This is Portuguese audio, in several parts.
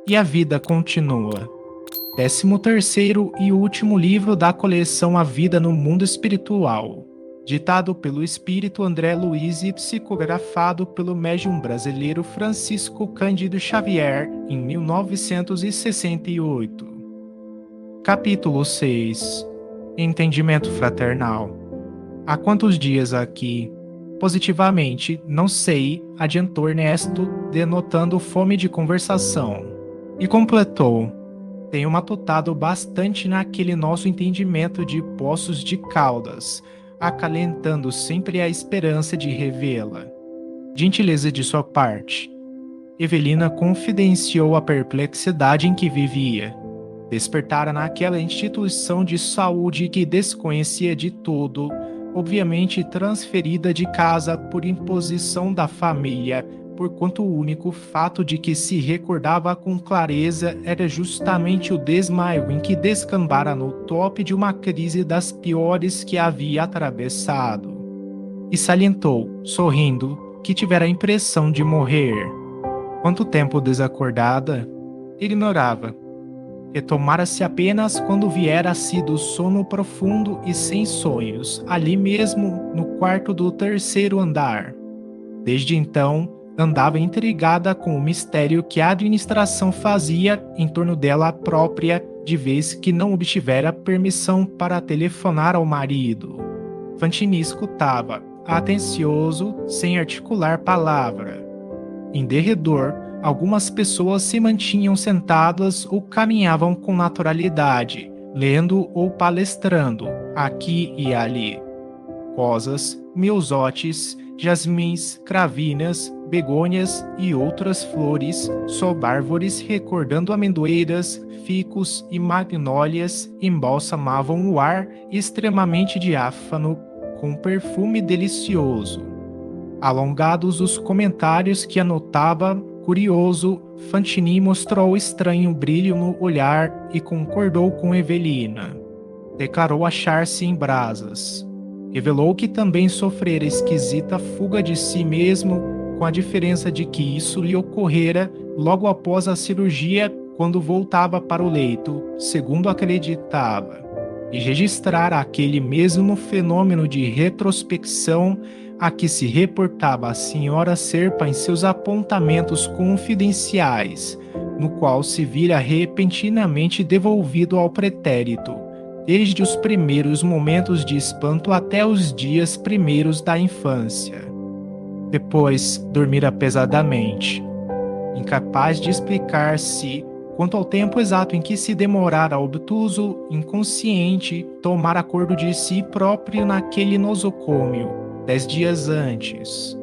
E a vida continua. 13º e último livro da coleção A Vida no Mundo Espiritual. Ditado pelo espírito André Luiz e psicografado pelo médium brasileiro Francisco Cândido Xavier em 1968. Capítulo 6. Entendimento fraternal. Há quantos dias aqui? Positivamente, não sei, adiantou Ernesto, denotando fome de conversação. E completou: tenho matutado bastante naquele nosso entendimento de Poços de Caldas, acalentando sempre a esperança de revê-la. Gentileza de sua parte. Evelina confidenciou a perplexidade em que vivia. Despertara naquela instituição de saúde que desconhecia de tudo, obviamente transferida de casa por imposição da família, porquanto o único fato de que se recordava com clareza era justamente o desmaio em que descambara no tope de uma crise das piores que havia atravessado. E salientou, sorrindo, que tivera a impressão de morrer. Quanto tempo desacordada? Ignorava. Retomara-se apenas quando viera a si do sono profundo e sem sonhos, ali mesmo, no quarto do 3º andar. Desde então, andava intrigada com o mistério que a administração fazia em torno dela própria, de vez que não obtivera permissão para telefonar ao marido. Fantini escutava, atencioso, sem articular palavra. Em derredor, algumas pessoas se mantinham sentadas ou caminhavam com naturalidade, lendo ou palestrando, aqui e ali. Rosas, miosotes, jasmins, cravinas, begônias e outras flores, sob árvores recordando amendoeiras, ficus e magnólias, embalsamavam o ar extremamente diáfano, com perfume delicioso. Alongados os comentários que anotava, curioso, Fantini mostrou estranho brilho no olhar e concordou com Evelina. Declarou achar-se em brasas. Revelou que também sofrera esquisita fuga de si mesmo, com a diferença de que isso lhe ocorrera logo após a cirurgia, quando voltava para o leito, segundo acreditava, e registrara aquele mesmo fenômeno de retrospecção a que se reportava a senhora Serpa em seus apontamentos confidenciais, no qual se vira repentinamente devolvido ao pretérito, desde os primeiros momentos de espanto até os dias primeiros da infância. Depois, dormira pesadamente, incapaz de explicar-se quanto ao tempo exato em que se demorara obtuso, inconsciente, tomar acordo de si próprio naquele nosocômio, 10 dias antes.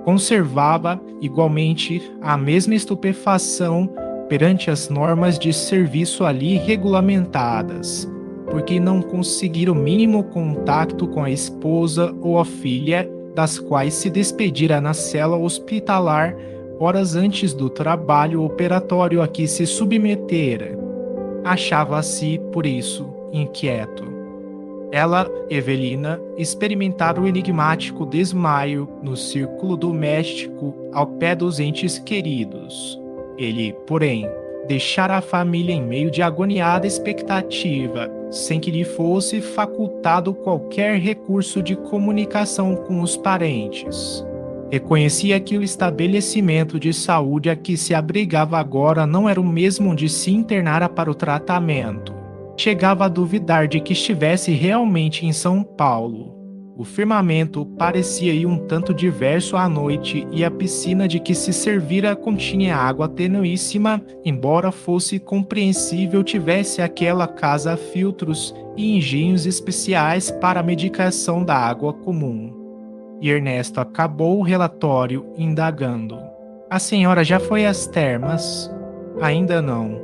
Conservava, igualmente, a mesma estupefação perante as normas de serviço ali regulamentadas, porque não conseguira o mínimo contato com a esposa ou a filha, das quais se despedira na cela hospitalar horas antes do trabalho operatório a que se submetera. Achava-se, por isso, inquieto. Ela, Evelina, experimentara o enigmático desmaio no círculo doméstico ao pé dos entes queridos. Ele, porém, deixara a família em meio de agoniada expectativa, sem que lhe fosse facultado qualquer recurso de comunicação com os parentes. Reconhecia que o estabelecimento de saúde a que se abrigava agora não era o mesmo onde se internara para o tratamento. Chegava a duvidar de que estivesse realmente em São Paulo. O firmamento parecia um tanto diverso à noite e a piscina de que se servira continha água tenuíssima, embora fosse compreensível tivesse aquela casa filtros e engenhos especiais para a medicação da água comum. E Ernesto acabou o relatório indagando: a senhora já foi às termas? Ainda não.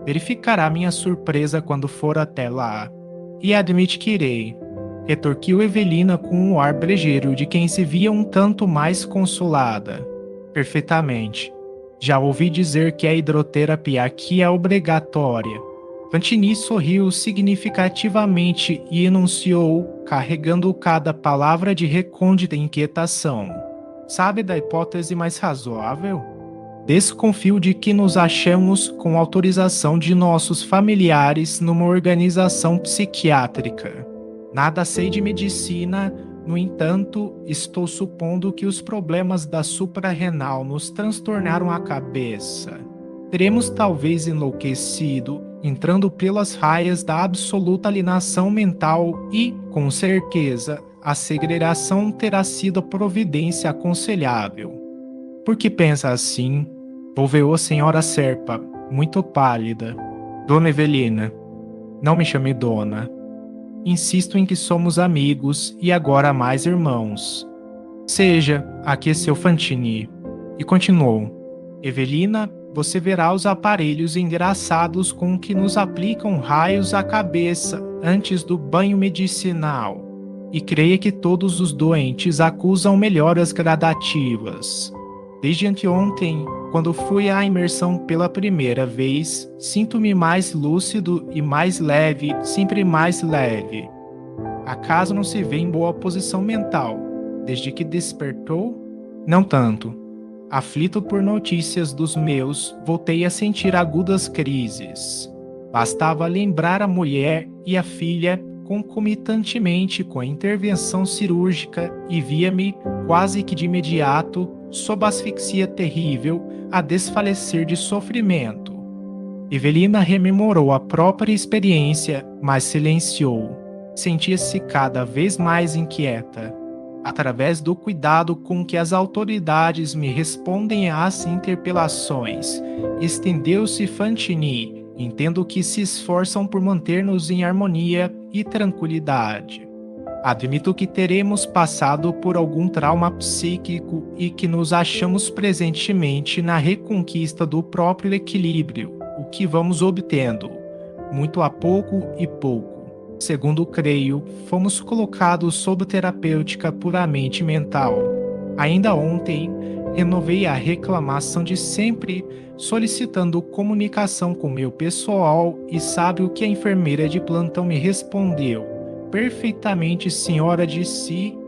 Verificará minha surpresa quando for até lá. E admite que irei. Retorquiu Evelina com um ar brejeiro de quem se via um tanto mais consolada. Perfeitamente. Já ouvi dizer que a hidroterapia aqui é obrigatória. Fantini sorriu significativamente e enunciou, carregando cada palavra de recôndita inquietação: sabe da hipótese mais razoável? Desconfio de que nos achamos com autorização de nossos familiares numa organização psiquiátrica. Nada sei de medicina, no entanto, estou supondo que os problemas da suprarrenal nos transtornaram a cabeça. Teremos talvez enlouquecido, entrando pelas raias da absoluta alienação mental e, com certeza, a segregação terá sido a providência aconselhável. Por que pensa assim? Volveu a senhora Serpa, muito pálida. Dona Evelina, não me chame dona. Insisto em que somos amigos e agora mais irmãos. Seja, aqueceu Fantini. E continuou. Evelina, você verá os aparelhos engraçados com que nos aplicam raios à cabeça antes do banho medicinal. E creia que todos os doentes acusam melhoras gradativas. Desde anteontem, quando fui à imersão pela primeira vez, sinto-me mais lúcido e mais leve, sempre mais leve. Acaso não se vê em boa posição mental, desde que despertou? Não tanto. Aflito por notícias dos meus, voltei a sentir agudas crises. Bastava lembrar a mulher e a filha concomitantemente com a intervenção cirúrgica e via-me, quase que de imediato, sob asfixia terrível, a desfalecer de sofrimento. Evelina rememorou a própria experiência, mas silenciou. Sentia-se cada vez mais inquieta. Através do cuidado com que as autoridades me respondem às interpelações, estendeu-se Fantini, entendo que se esforçam por manter-nos em harmonia e tranquilidade. Admito que teremos passado por algum trauma psíquico e que nos achamos presentemente na reconquista do próprio equilíbrio, o que vamos obtendo, muito a pouco e pouco. Segundo creio, fomos colocados sob terapêutica puramente mental. Ainda ontem, renovei a reclamação de sempre, solicitando comunicação com meu pessoal e sabe o que a enfermeira de plantão me respondeu. Perfeitamente, senhora, disse.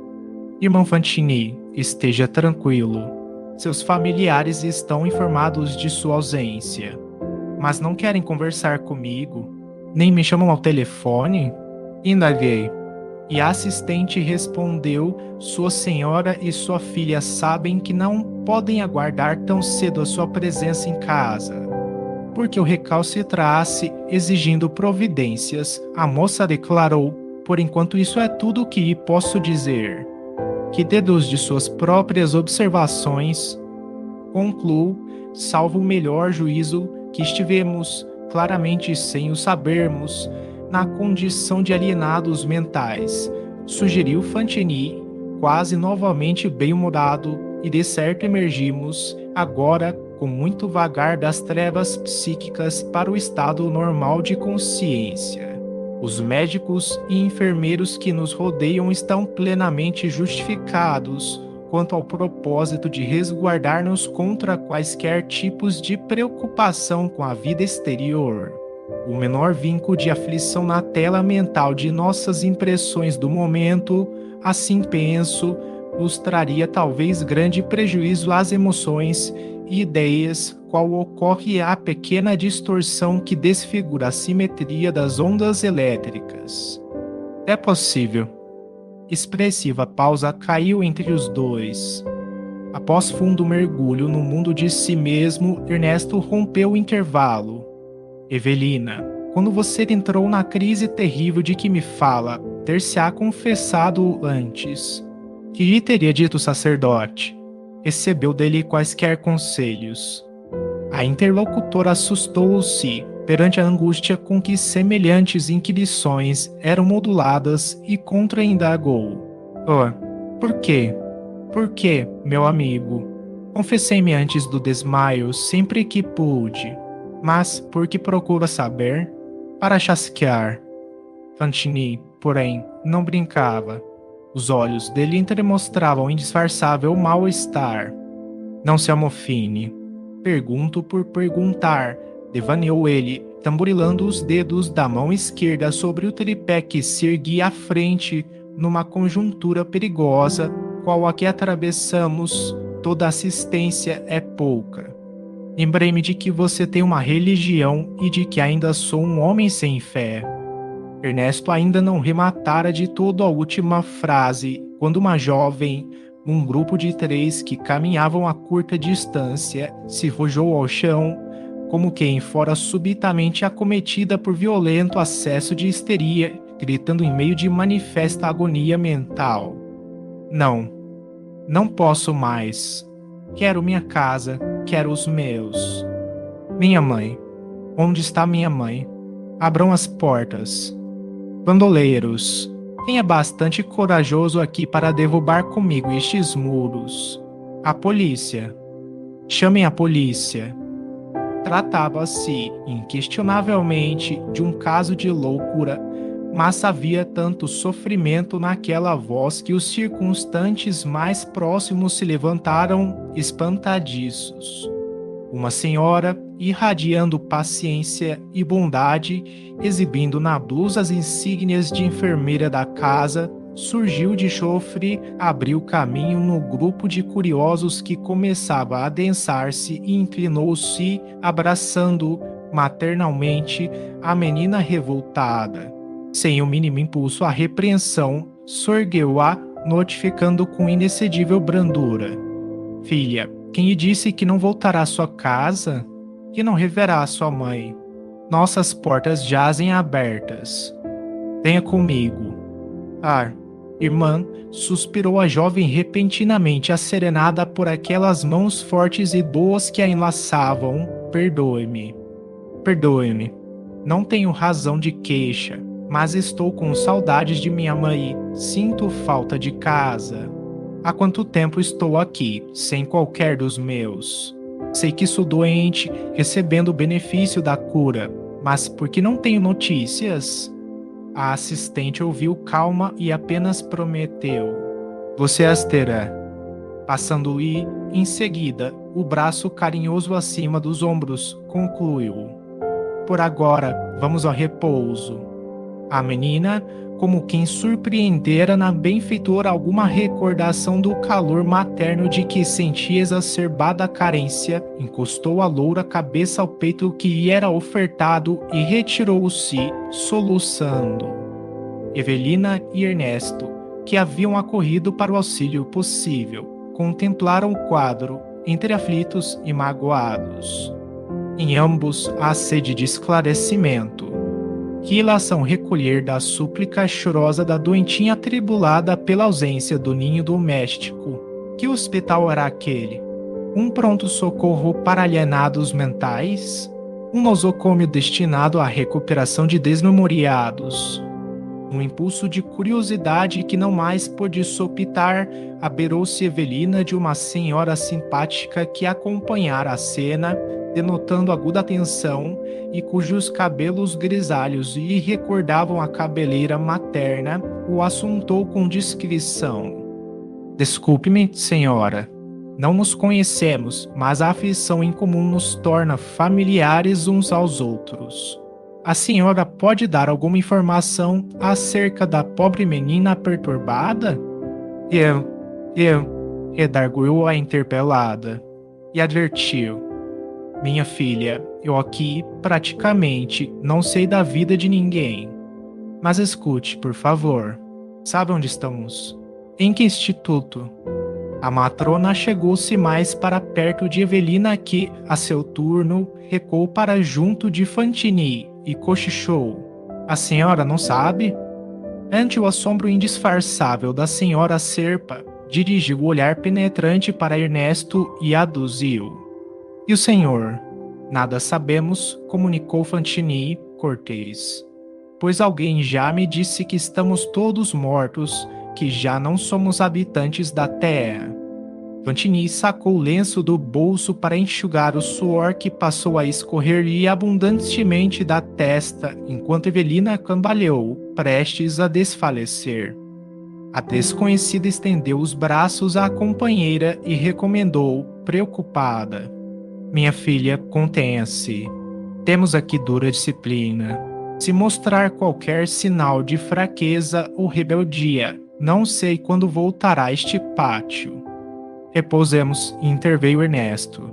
Irmão Fantini, esteja tranquilo. Seus familiares estão informados de sua ausência. Mas não querem conversar comigo? Nem me chamam ao telefone? Indaguei. E a assistente respondeu: sua senhora e sua filha sabem que não podem aguardar tão cedo a sua presença em casa. Porque o recalcitrasse, exigindo providências, a moça declarou: por enquanto isso é tudo o que lhe posso dizer. Que deduz de suas próprias observações, concluo, salvo o melhor juízo, que estivemos, claramente sem o sabermos, na condição de alienados mentais, sugeriu Fantini, quase novamente bem-humorado, e de certo emergimos, agora, com muito vagar das trevas psíquicas para o estado normal de consciência. Os médicos e enfermeiros que nos rodeiam estão plenamente justificados quanto ao propósito de resguardar-nos contra quaisquer tipos de preocupação com a vida exterior. O menor vínculo de aflição na tela mental de nossas impressões do momento, assim penso, nos traria talvez grande prejuízo às emoções e ideias, qual ocorre a pequena distorção que desfigura a simetria das ondas elétricas. É possível. Expressiva pausa caiu entre os dois. Após fundo mergulho no mundo de si mesmo, Ernesto rompeu o intervalo. Evelina, quando você entrou na crise terrível de que me fala, ter-se-á confessado antes. Que lhe teria dito o sacerdote? Recebeu dele quaisquer conselhos. A interlocutora assustou-se perante a angústia com que semelhantes inquirições eram moduladas e contra-indagou. Oh, por quê? Por quê, meu amigo? Confessei-me antes do desmaio sempre que pude. Mas por que procura saber? Para chasquear. Fantini, porém, não brincava. Os olhos dele entremostravam indisfarçável mal-estar. Não se amofine. Pergunto por perguntar, devaneou ele, tamborilando os dedos da mão esquerda sobre o tripé que se erguia à frente numa conjuntura perigosa, qual a que atravessamos, toda assistência é pouca. Lembrei-me de que você tem uma religião e de que ainda sou um homem sem fé. Ernesto ainda não rematara de todo a última frase quando uma jovem, um grupo de 3 que caminhavam a curta distância, se rojou ao chão, como quem fora subitamente acometida por violento acesso de histeria, gritando em meio de manifesta agonia mental: Não, não posso mais. Quero minha casa, quero os meus. Minha mãe. Onde está minha mãe? Abram as portas. Bandoleiros, tenha bastante corajoso aqui para derrubar comigo estes muros. A polícia. Chamem a polícia. Tratava-se, inquestionavelmente, de um caso de loucura, mas havia tanto sofrimento naquela voz que os circunstantes mais próximos se levantaram espantadiços. Uma senhora, irradiando paciência e bondade, exibindo na blusa as insígnias de enfermeira da casa, surgiu de chofre, abriu caminho no grupo de curiosos que começava a adensar-se e inclinou-se, abraçando maternalmente a menina revoltada. Sem o mínimo impulso à repreensão, sorgueu-a, notificando com inexcedível brandura: Filha, quem lhe disse que não voltará à sua casa? Que não reverá a sua mãe? Nossas portas jazem abertas. Venha comigo. Ah, irmã, suspirou a jovem repentinamente asserenada por aquelas mãos fortes e boas que a enlaçavam. Perdoe-me. Perdoe-me. Não tenho razão de queixa, mas estou com saudades de minha mãe. Sinto falta de casa. Há quanto tempo estou aqui, sem qualquer dos meus? Sei que sou doente, recebendo o benefício da cura, mas por que não tenho notícias? A assistente ouviu calma e apenas prometeu: Você as terá. Passando e, em seguida, o braço carinhoso acima dos ombros, concluiu: Por agora, vamos ao repouso. A menina, como quem surpreendera na benfeitora alguma recordação do calor materno de que sentia exacerbada carência, encostou a loura cabeça ao peito que lhe era ofertado e retirou-se, soluçando. Evelina e Ernesto, que haviam acorrido para o auxílio possível, contemplaram o quadro, entre aflitos e magoados. Em ambos há sede de esclarecimento. Que ilação recolher da súplica chorosa da doentinha atribulada pela ausência do ninho doméstico? Que hospital era aquele? Um pronto-socorro para alienados mentais? Um nosocômio destinado à recuperação de desmemoriados? Um impulso de curiosidade que não mais pôde sopitar, aberou-se Evelina de uma senhora simpática que acompanhara a cena, denotando aguda atenção, e cujos cabelos grisalhos lhe recordavam a cabeleira materna, o assuntou com discrição. Desculpe-me, senhora. Não nos conhecemos, mas a aflição em comum nos torna familiares uns aos outros. A senhora pode dar alguma informação acerca da pobre menina perturbada? Redarguiu a interpelada, e advertiu: Minha filha, eu aqui, praticamente, não sei da vida de ninguém. Mas escute, por favor. Sabe onde estamos? Em que instituto? A matrona chegou-se mais para perto de Evelina que, a seu turno, recuou para junto de Fantini e cochichou: A senhora não sabe? Ante o assombro indisfarçável da senhora Serpa, dirigiu o olhar penetrante para Ernesto e aduziu: E o senhor? Nada sabemos, comunicou Fantini, cortês. Pois alguém já me disse que estamos todos mortos, que já não somos habitantes da terra. Fantini sacou o lenço do bolso para enxugar o suor que passou a escorrer-lhe abundantemente da testa, enquanto Evelina cambaleou, prestes a desfalecer. A desconhecida estendeu os braços à companheira e recomendou, preocupada: Minha filha, contenha-se. Temos aqui dura disciplina. Se mostrar qualquer sinal de fraqueza ou rebeldia, não sei quando voltará a este pátio. Repousemos, interveio Ernesto.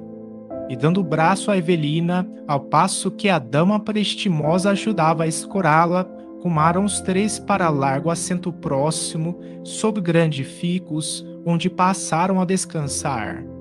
e dando o braço a Evelina, ao passo que a dama prestimosa ajudava a escorá-la, rumaram os três para largo assento próximo, sob grande ficus, onde passaram a descansar.